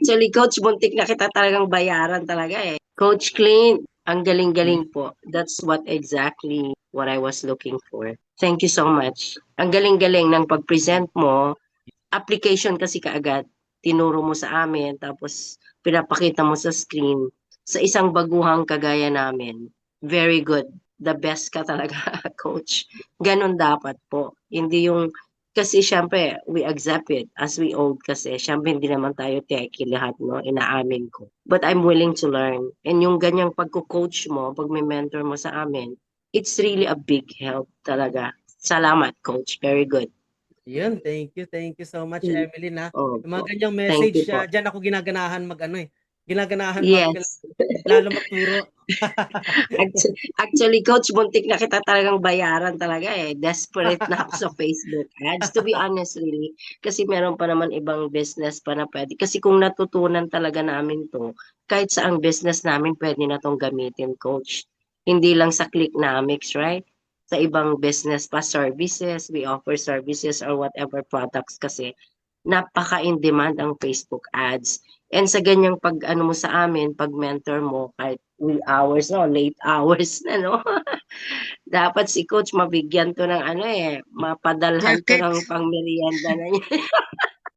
Actually, Coach, muntik na kita talagang bayaran talaga eh. Coach Clint, ang galing-galing po. That's what exactly what I was looking for. Thank you so much. Ang galing-galing ng pag-present mo. Application kasi kaagad. Tinuro mo sa amin, tapos pinapakita mo sa screen. Sa isang baguhang kagaya namin. Very good. The best ka talaga, Coach. Ganon dapat po. Hindi yung kasi syempre, we accept it as we old kasi. Syempre, hindi naman tayo techie lahat, no? Inaamin ko. But I'm willing to learn. And yung ganyang pagko-coach mo, pag may mentor mo sa amin, it's really a big help talaga. Salamat, Coach. Very good. Yun, thank you so much, Emily, na yung Opo. mga ganyang Thank message, you po. diyan ako ginaganahan mag-ano, eh, ginaganahan Yes. lalo magturo. Actually, Coach, muntik na kita talagang bayaran talaga eh. Desperate na ako sa Facebook ads. To be honest, really. Kasi meron pa naman ibang business pa na pwede. Kasi kung natutunan talaga namin to, kahit sa ang business namin, pwede na tong gamitin, Coach. Hindi lang sa Clicknomics, right? Sa ibang business pa, services, we offer services or whatever products kasi napaka-in-demand ang Facebook ads. And sa ganyang pag ano mo sa amin, pag mentor mo, kahit wee hours, no, late hours na, no? Dapat si coach mabigyan to ng ano eh, mapadalhan to Jacket. ng pangmerienda na niya.